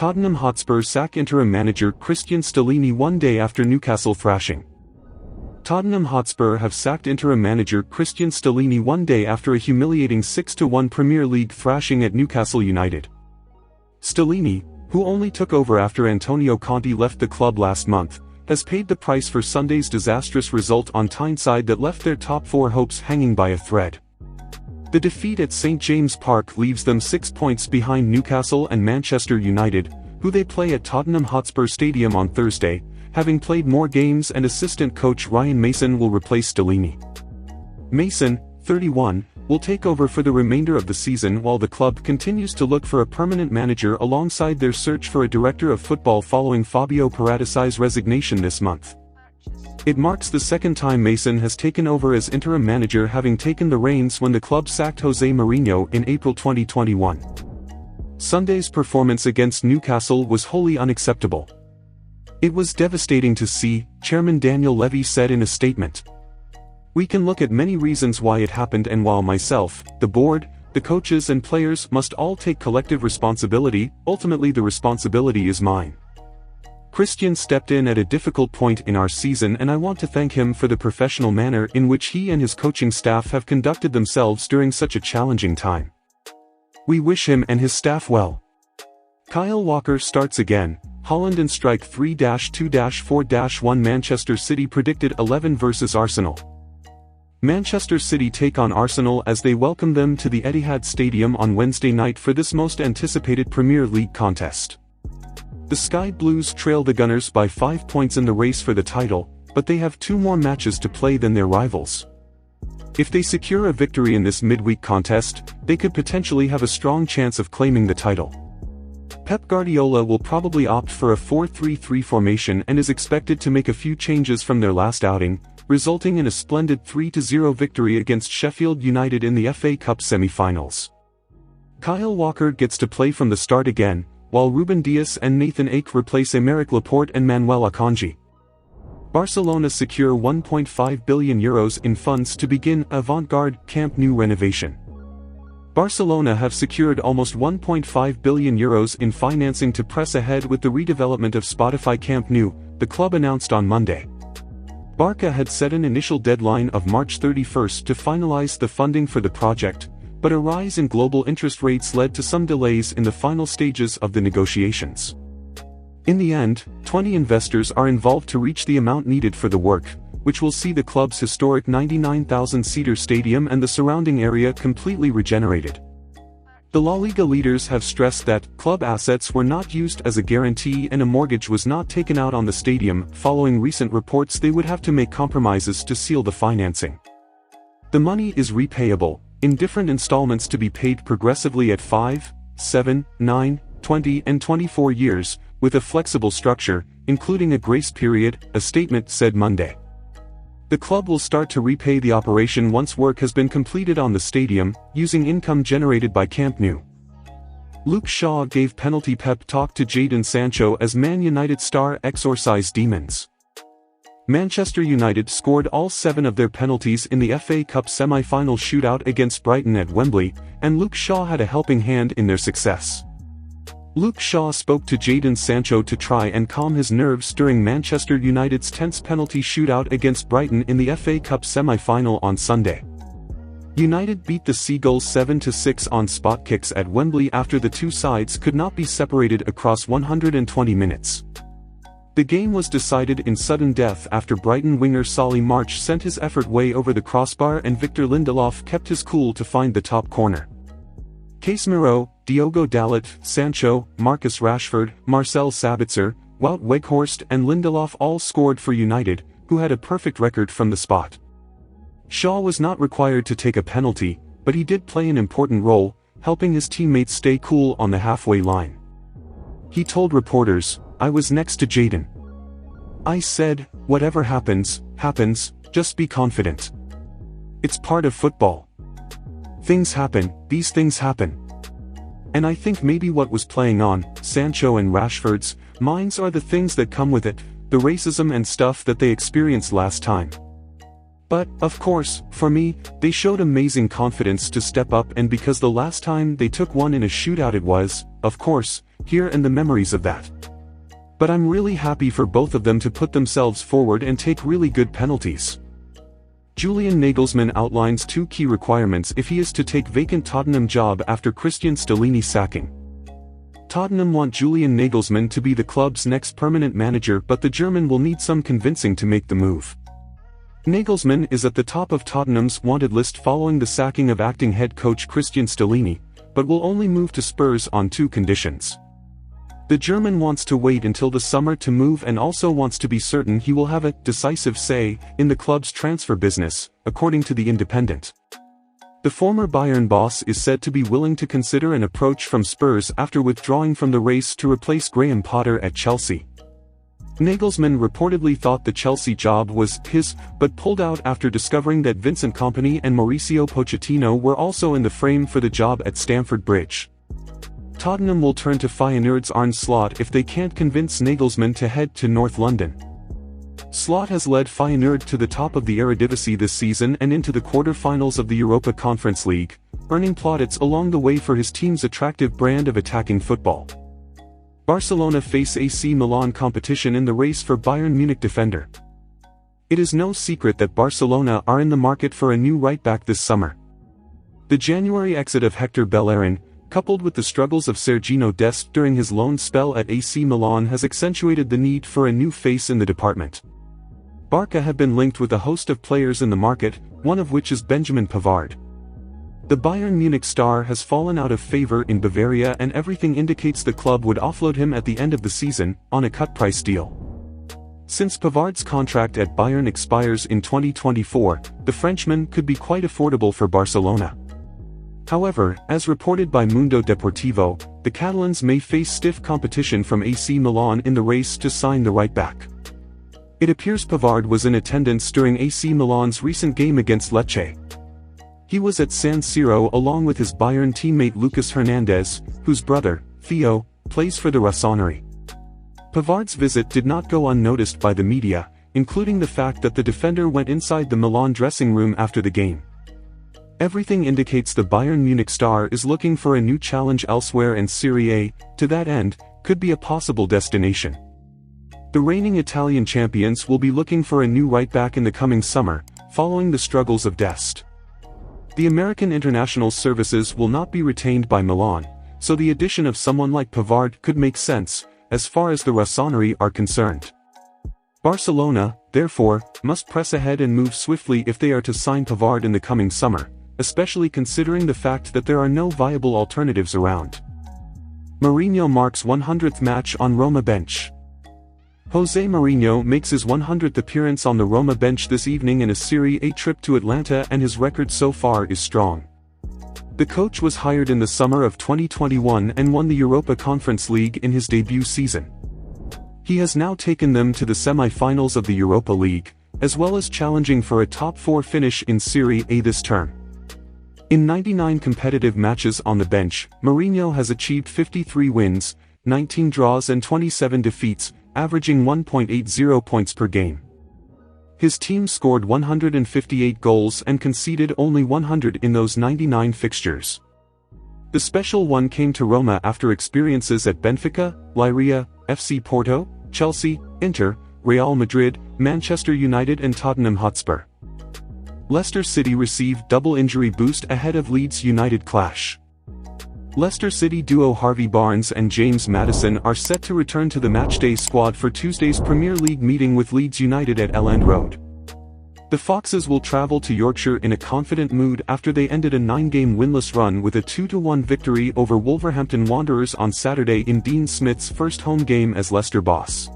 Tottenham Hotspur sack interim manager Cristian Stellini one day after Newcastle thrashing. Tottenham Hotspur have sacked interim manager Cristian Stellini one day after a humiliating 6-1 Premier League thrashing at Newcastle United. Stellini, who only took over after Antonio Conte left the club last month, has paid the price for Sunday's disastrous result on Tyneside that left their top four hopes hanging by a thread. The defeat at St James Park leaves them 6 points behind Newcastle and Manchester United, who they play at Tottenham Hotspur Stadium on Thursday, having played more games, and assistant coach Ryan Mason will replace Stellini. Mason, 31, will take over for the remainder of the season while the club continues to look for a permanent manager alongside their search for a director of football following Fabio Paradisi's resignation this month. It marks the second time Mason has taken over as interim manager, having taken the reins when the club sacked Jose Mourinho in April 2021. Sunday's performance against Newcastle was wholly unacceptable. "It was devastating to see," Chairman Daniel Levy said in a statement. "We can look at many reasons why it happened, and while myself, the board, the coaches and players must all take collective responsibility, ultimately the responsibility is mine. Cristian stepped in at a difficult point in our season, and I want to thank him for the professional manner in which he and his coaching staff have conducted themselves during such a challenging time. We wish him and his staff well." Kyle Walker starts again. Holland and strike 3-2-4-1. Manchester City predicted 11 versus Arsenal. Manchester City take on Arsenal as they welcome them to the Etihad Stadium on Wednesday night for this most anticipated Premier League contest. The Sky Blues trail the Gunners by 5 points in the race for the title, but they have 2 more matches to play than their rivals. If they secure a victory in this midweek contest, they could potentially have a strong chance of claiming the title. Pep Guardiola will probably opt for a 4-3-3 formation and is expected to make a few changes from their last outing, resulting in a splendid 3-0 victory against Sheffield United in the FA Cup semi-finals. Kyle Walker gets to play from the start again, while Ruben Dias and Nathan Ake replace Aymeric Laporte and Manuel Akanji. Barcelona secure €1.5 billion in funds to begin avant-garde Camp Nou renovation. Barcelona have secured almost €1.5 billion in financing to press ahead with the redevelopment of Spotify Camp Nou, the club announced on Monday. Barca had set an initial deadline of March 31 to finalize the funding for the project, but a rise in global interest rates led to some delays in the final stages of the negotiations. In the end, 20 investors are involved to reach the amount needed for the work, which will see the club's historic 99,000-seater stadium and the surrounding area completely regenerated. The La Liga leaders have stressed that club assets were not used as a guarantee and a mortgage was not taken out on the stadium. Following recent reports, they would have to make compromises to seal the financing. The money is repayable in different installments to be paid progressively at 5, 7, 9, 20 and 24 years, with a flexible structure, including a grace period, a statement said Monday. The club will start to repay the operation once work has been completed on the stadium, using income generated by Camp Nou. Luke Shaw gave penalty pep talk to Jadon Sancho as Man United star exorcised demons. Manchester United scored all 7 of their penalties in the FA Cup semi-final shootout against Brighton at Wembley, and Luke Shaw had a helping hand in their success. Luke Shaw spoke to Jadon Sancho to try and calm his nerves during Manchester United's tense penalty shootout against Brighton in the FA Cup semi-final on Sunday. United beat the Seagulls 7-6 on spot kicks at Wembley after the two sides could not be separated across 120 minutes. The game was decided in sudden death after Brighton winger Solly March sent his effort way over the crossbar and Victor Lindelof kept his cool to find the top corner. Casemiro, Diogo Dalot, Sancho, Marcus Rashford, Marcel Sabitzer, Wout Weghorst and Lindelof all scored for United, who had a perfect record from the spot. Shaw was not required to take a penalty, but he did play an important role, helping his teammates stay cool on the halfway line. He told reporters, "I was next to Jadon. I said, whatever happens, happens, just be confident. It's part of football. Things happen, these things happen." And I think maybe what was playing on Sancho and Rashford's minds are the things that come with it, the racism and stuff that they experienced last time. But, of course, for me, they showed amazing confidence to step up, and because the last time they took one in a shootout it was, of course, here and the memories of that. But I'm really happy for both of them to put themselves forward and take really good penalties. Julian Nagelsmann outlines 2 key requirements if he is to take vacant Tottenham job after Cristian Stellini sacking. Tottenham want Julian Nagelsmann to be the club's next permanent manager, but the German will need some convincing to make the move. Nagelsmann is at the top of Tottenham's wanted list following the sacking of acting head coach Cristian Stellini, but will only move to Spurs on 2 conditions. The German wants to wait until the summer to move and also wants to be certain he will have a decisive say in the club's transfer business, according to The Independent. The former Bayern boss is said to be willing to consider an approach from Spurs after withdrawing from the race to replace Graham Potter at Chelsea. Nagelsmann reportedly thought the Chelsea job was his, but pulled out after discovering that Vincent Kompany and Mauricio Pochettino were also in the frame for the job at Stamford Bridge. Tottenham will turn to Feyenoord's Arne Slot if they can't convince Nagelsmann to head to North London. Slot has led Feyenoord to the top of the Eredivisie this season and into the quarter-finals of the Europa Conference League, earning plaudits along the way for his team's attractive brand of attacking football. Barcelona face AC Milan competition in the race for Bayern Munich defender. It is no secret that Barcelona are in the market for a new right-back this summer. The January exit of Hector Bellerin, coupled with the struggles of Sergiño Dest during his loan spell at AC Milan, has accentuated the need for a new face in the department. Barca have been linked with a host of players in the market, one of which is Benjamin Pavard. The Bayern Munich star has fallen out of favor in Bavaria, and everything indicates the club would offload him at the end of the season, on a cut-price deal. Since Pavard's contract at Bayern expires in 2024, the Frenchman could be quite affordable for Barcelona. However, as reported by Mundo Deportivo, the Catalans may face stiff competition from AC Milan in the race to sign the right-back. It appears Pavard was in attendance during AC Milan's recent game against Lecce. He was at San Siro along with his Bayern teammate Lucas Hernandez, whose brother, Theo, plays for the Rossoneri. Pavard's visit did not go unnoticed by the media, including the fact that the defender went inside the Milan dressing room after the game. Everything indicates the Bayern Munich star is looking for a new challenge elsewhere, and Serie A, to that end, could be a possible destination. The reigning Italian champions will be looking for a new right-back in the coming summer, following the struggles of Dest. The American international's services will not be retained by Milan, so the addition of someone like Pavard could make sense, as far as the Rossoneri are concerned. Barcelona, therefore, must press ahead and move swiftly if they are to sign Pavard in the coming summer, especially considering the fact that there are no viable alternatives around. Mourinho marks 100th match on Roma bench. Jose Mourinho makes his 100th appearance on the Roma bench this evening in a Serie A trip to Atlanta, and his record so far is strong. The coach was hired in the summer of 2021 and won the Europa Conference League in his debut season. He has now taken them to the semi-finals of the Europa League, as well as challenging for a top 4 finish in Serie A this term. In 99 competitive matches on the bench, Mourinho has achieved 53 wins, 19 draws and 27 defeats, averaging 1.80 points per game. His team scored 158 goals and conceded only 100 in those 99 fixtures. The special one came to Roma after experiences at Benfica, Leiria, FC Porto, Chelsea, Inter, Real Madrid, Manchester United and Tottenham Hotspur. Leicester City received double injury boost ahead of Leeds United clash. Leicester City duo Harvey Barnes and James Maddison are set to return to the matchday squad for Tuesday's Premier League meeting with Leeds United at Elland Road. The Foxes will travel to Yorkshire in a confident mood after they ended a 9-game winless run with a 2-1 victory over Wolverhampton Wanderers on Saturday in Dean Smith's first home game as Leicester boss.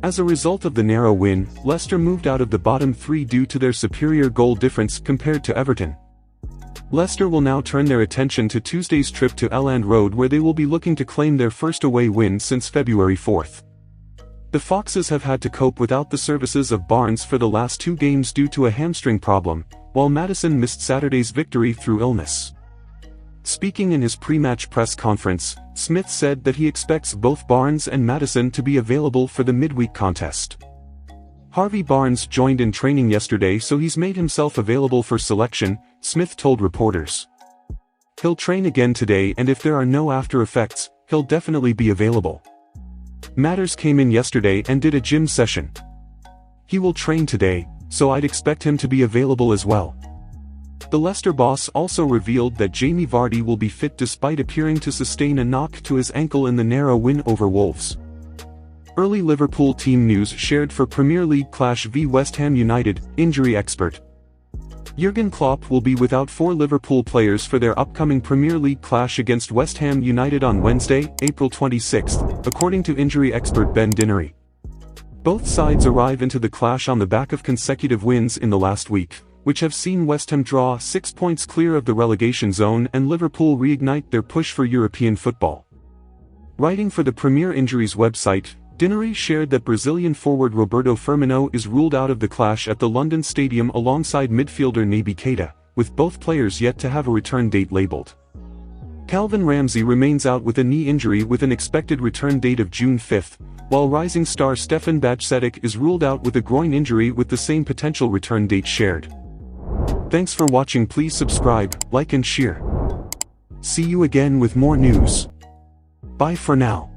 As a result of the narrow win, Leicester moved out of the bottom 3 due to their superior goal difference compared to Everton. Leicester will now turn their attention to Tuesday's trip to Elland Road, where they will be looking to claim their first away win since February 4th. The Foxes have had to cope without the services of Barnes for the last 2 games due to a hamstring problem, while Maddison missed Saturday's victory through illness. Speaking in his pre-match press conference, Smith said that he expects both Barnes and Maddison to be available for the midweek contest. Harvey Barnes joined in training yesterday, so he's made himself available for selection, Smith told reporters. He'll train again today, and if there are no after effects, he'll definitely be available. Matters came in yesterday and did a gym session. He will train today, so I'd expect him to be available as well. The Leicester boss also revealed that Jamie Vardy will be fit despite appearing to sustain a knock to his ankle in the narrow win over Wolves. Early Liverpool team news shared for Premier League clash v West Ham United, injury expert. Jurgen Klopp will be without 4 Liverpool players for their upcoming Premier League clash against West Ham United on Wednesday, April 26, according to injury expert Ben Dinnery. Both sides arrive into the clash on the back of consecutive wins in the last week, which have seen West Ham draw 6 points clear of the relegation zone and Liverpool reignite their push for European football. Writing for the Premier Injuries website, Dinnery shared that Brazilian forward Roberto Firmino is ruled out of the clash at the London Stadium alongside midfielder Naby Keita, with both players yet to have a return date labelled. Calvin Ramsey remains out with a knee injury with an expected return date of June 5, while rising star Stefan Bajcetic is ruled out with a groin injury with the same potential return date shared. Thanks for watching. Please subscribe, like and share. See you again with more news. Bye for now.